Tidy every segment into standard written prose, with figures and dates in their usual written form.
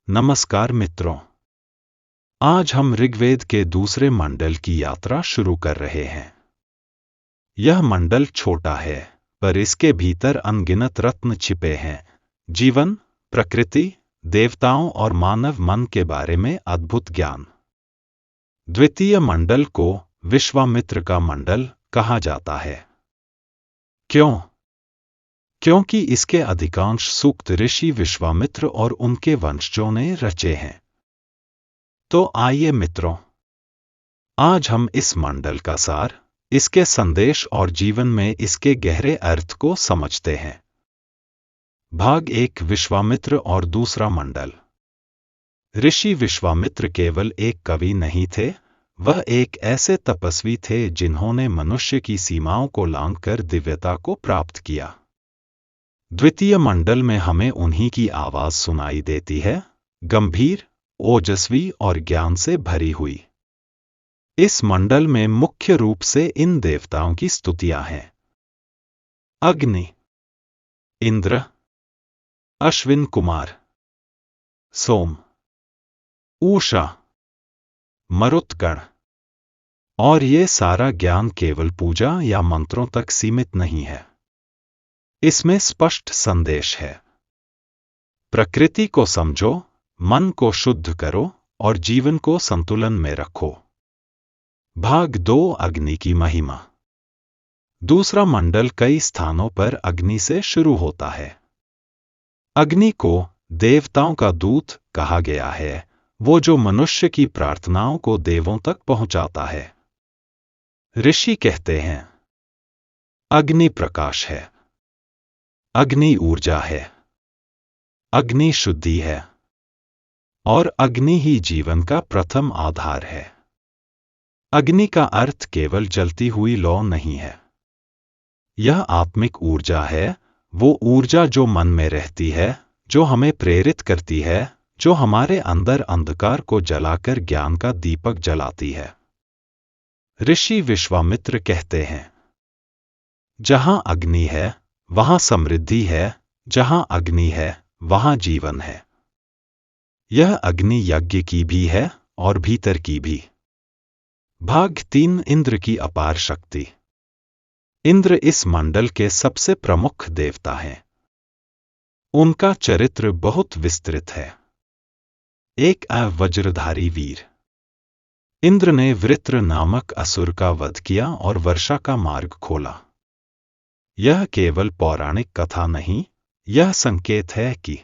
नमस्कार मित्रों, आज हम ऋग्वेद के दूसरे मंडल की यात्रा शुरू कर रहे हैं। यह मंडल छोटा है, पर इसके भीतर अनगिनत रत्न छिपे हैं। जीवन, प्रकृति, देवताओं और मानव मन के बारे में अद्भुत ज्ञान। द्वितीय मंडल को विश्वामित्र का मंडल कहा जाता है। क्यों? क्योंकि इसके अधिकांश सूक्त ऋषि विश्वामित्र और उनके वंशजों ने रचे हैं। तो आइए मित्रों, आज हम इस मंडल का सार, इसके संदेश और जीवन में इसके गहरे अर्थ को समझते हैं। भाग 1, विश्वामित्र और दूसरा मंडल। ऋषि विश्वामित्र केवल एक कवि नहीं थे, वह एक ऐसे तपस्वी थे जिन्होंने मनुष्य की सीमाओं को लांघकर दिव्यता को प्राप्त किया। द्वितीय मंडल में हमें उन्हीं की आवाज सुनाई देती है, गंभीर, ओजस्वी और ज्ञान से भरी हुई। इस मंडल में मुख्य रूप से इन देवताओं की स्तुतियां हैं। अग्नि, इंद्र, अश्विन कुमार, सोम, उषा, मरुत्कण। और ये सारा ज्ञान केवल पूजा या मंत्रों तक सीमित नहीं है। इसमें स्पष्ट संदेश है। प्रकृति को समझो, मन को शुद्ध करो और जीवन को संतुलन में रखो। भाग 2, अग्नि की महिमा। दूसरा मंडल कई स्थानों पर अग्नि से शुरू होता है। अग्नि को देवताओं का दूत कहा गया है, वो जो मनुष्य की प्रार्थनाओं को देवों तक पहुंचाता है। ऋषि कहते हैं, अग्नि प्रकाश है, अग्नि ऊर्जा है, अग्नि शुद्धि है, और अग्नि ही जीवन का प्रथम आधार है। अग्नि का अर्थ केवल जलती हुई लौ नहीं है। यह आत्मिक ऊर्जा है, वो ऊर्जा जो मन में रहती है, जो हमें प्रेरित करती है, जो हमारे अंदर अंधकार को जलाकर ज्ञान का दीपक जलाती है। ऋषि विश्वामित्र कहते हैं, जहां अग्नि है वहां समृद्धि है, जहां अग्नि है वहां जीवन है। यह अग्नि यज्ञ की भी है और भीतर की भी। भाग 3, इंद्र की अपार शक्ति। इंद्र इस मंडल के सबसे प्रमुख देवता हैं। उनका चरित्र बहुत विस्तृत है। एक वज्रधारी वीर। इंद्र ने वृत्र नामक असुर का वध किया और वर्षा का मार्ग खोला। यह केवल पौराणिक कथा नहीं, यह संकेत है कि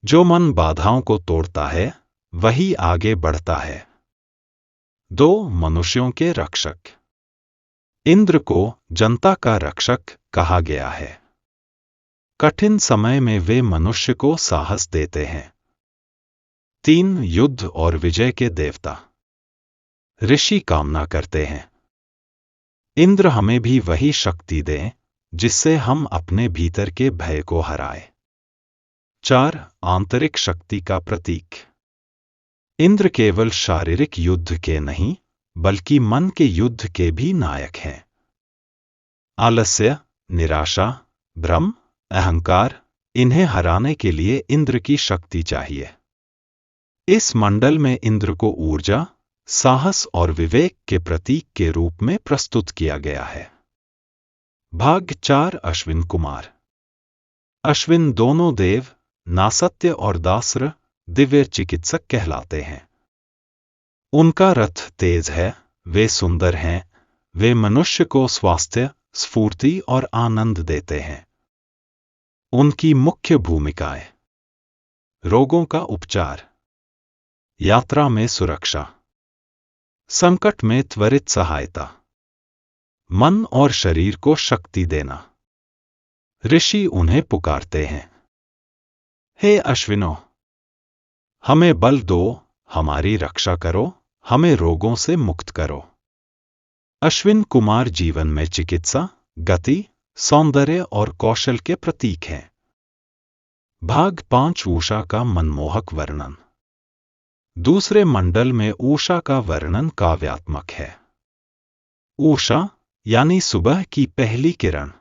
जो मन बाधाओं को तोड़ता है वही आगे बढ़ता है। 2, मनुष्यों के रक्षक। इंद्र को जनता का रक्षक कहा गया है। कठिन समय में वे मनुष्य को साहस देते हैं। 3, युद्ध और विजय के देवता। ऋषि कामना करते हैं, इंद्र हमें भी वही शक्ति दें जिससे हम अपने भीतर के भय को हराएं। 4, आंतरिक शक्ति का प्रतीक। इंद्र केवल शारीरिक युद्ध के नहीं, बल्कि मन के युद्ध के भी नायक हैं। आलस्य, निराशा, भ्रम, अहंकार, इन्हें हराने के लिए इंद्र की शक्ति चाहिए। इस मंडल में इंद्र को ऊर्जा, साहस और विवेक के प्रतीक के रूप में प्रस्तुत किया गया है। भाग 4, अश्विन कुमार। अश्विन दोनों देव, नासत्य और दासर, दिव्य चिकित्सक कहलाते हैं। उनका रथ तेज है, वे सुंदर हैं, वे मनुष्य को स्वास्थ्य, स्फूर्ति और आनंद देते हैं। उनकी मुख्य भूमिकाएं: रोगों का उपचार, यात्रा में सुरक्षा, संकट में त्वरित सहायता, मन और शरीर को शक्ति देना। ऋषि उन्हें पुकारते हैं, हे अश्विनों, हमें बल दो, हमारी रक्षा करो, हमें रोगों से मुक्त करो। अश्विन कुमार जीवन में चिकित्सा, गति, सौंदर्य और कौशल के प्रतीक हैं। भाग 5, उषा का मनमोहक वर्णन। दूसरे मंडल में उषा का वर्णन काव्यात्मक है। उषा यानी सुबह की पहली किरण।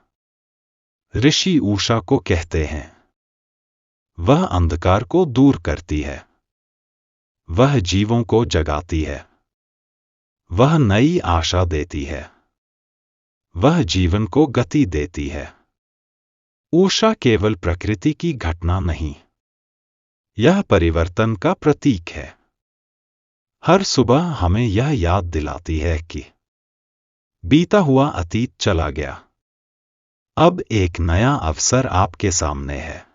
ऋषि उषा को कहते हैं, वह अंधकार को दूर करती है। वह जीवों को जगाती है। वह नई आशा देती है। वह जीवन को गति देती है। उषा केवल प्रकृति की घटना नहीं, यह परिवर्तन का प्रतीक है। हर सुबह हमें यह याद दिलाती है कि बीता हुआ अतीत चला गया, अब एक नया अवसर आपके सामने है।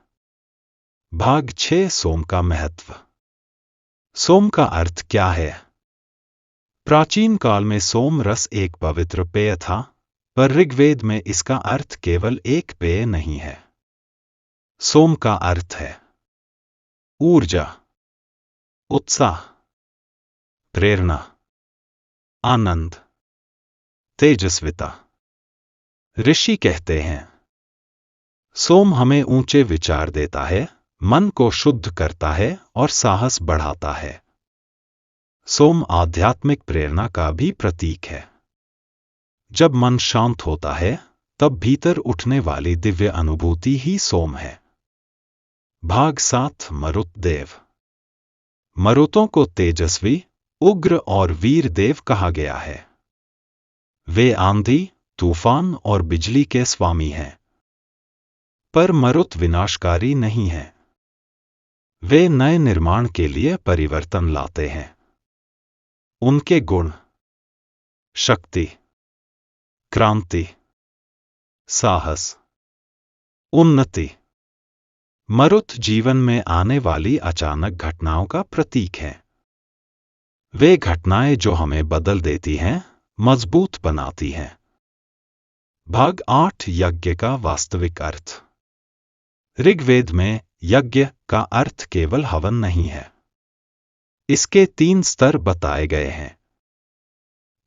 भाग 6 सोम का महत्व। सोम का अर्थ क्या है? प्राचीन काल में सोम रस एक पवित्र पेय था, पर ऋग्वेद में इसका अर्थ केवल एक पेय नहीं है। सोम का अर्थ है ऊर्जा, उत्साह, प्रेरणा, आनंद, तेजस्विता। ऋषि कहते हैं, सोम हमें ऊंचे विचार देता है, मन को शुद्ध करता है और साहस बढ़ाता है। सोम आध्यात्मिक प्रेरणा का भी प्रतीक है। जब मन शांत होता है, तब भीतर उठने वाली दिव्य अनुभूति ही सोम है। भाग 7 मरुत देव। मरुतों को तेजस्वी, उग्र और वीर देव कहा गया है। वे आंधी, तूफान और बिजली के स्वामी हैं। पर मरुत विनाशकारी नहीं है। वे नए निर्माण के लिए परिवर्तन लाते हैं। उनके गुण शक्ति, क्रांति, साहस, उन्नति। मरुत जीवन में आने वाली अचानक घटनाओं का प्रतीक है। वे घटनाएं जो हमें बदल देती हैं, मजबूत बनाती हैं। भाग 8 यज्ञ का वास्तविक अर्थ। ऋग्वेद में यज्ञ का अर्थ केवल हवन नहीं है। इसके 3 स्तर बताए गए हैं।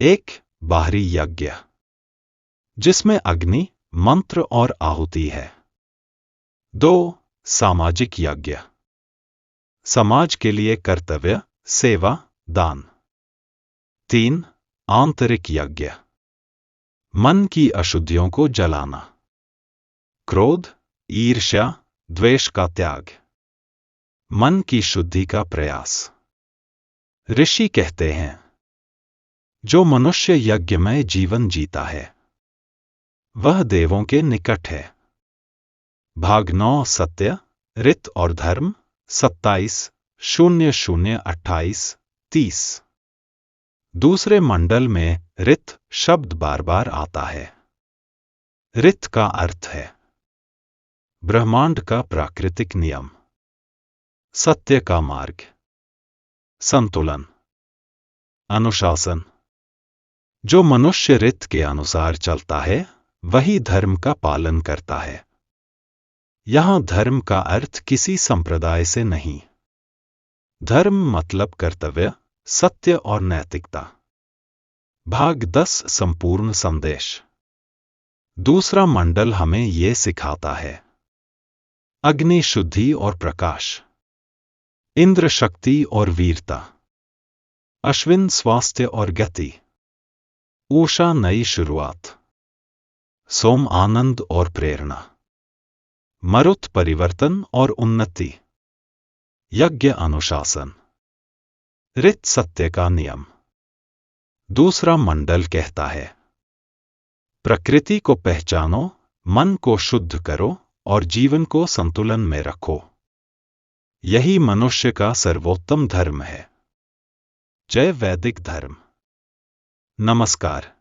1 बाहरी यज्ञ, जिसमें अग्नि, मंत्र और आहुति है। 2 सामाजिक यज्ञ, समाज के लिए कर्तव्य, सेवा, दान। 3 आंतरिक यज्ञ, मन की अशुद्धियों को जलाना, क्रोध, ईर्ष्या, द्वेष का त्याग, मन की शुद्धि का प्रयास। ऋषि कहते हैं, जो मनुष्य यज्ञमय जीवन जीता है, वह देवों के निकट है। भाग 9 सत्य, ऋत और धर्म। 27:00-28:30। दूसरे मंडल में ऋत शब्द बार बार आता है। ऋत का अर्थ है ब्रह्मांड का प्राकृतिक नियम, सत्य का मार्ग, संतुलन, अनुशासन। जो मनुष्य ऋत के अनुसार चलता है, वही धर्म का पालन करता है। यहां धर्म का अर्थ किसी संप्रदाय से नहीं। धर्म मतलब कर्तव्य, सत्य और नैतिकता। भाग 10 संपूर्ण संदेश। दूसरा मंडल हमें यह सिखाता है अग्नि शुद्धि और प्रकाश, इंद्र शक्ति और वीरता, अश्विन स्वास्थ्य और गति, उषा नई शुरुआत, सोम आनंद और प्रेरणा, मरुत परिवर्तन और उन्नति, यज्ञ अनुशासन, ऋत सत्य का नियम। दूसरा मंडल कहता है, प्रकृति को पहचानो, मन को शुद्ध करो और जीवन को संतुलन में रखो। यही मनुष्य का सर्वोत्तम धर्म है। जय वैदिक धर्म। नमस्कार।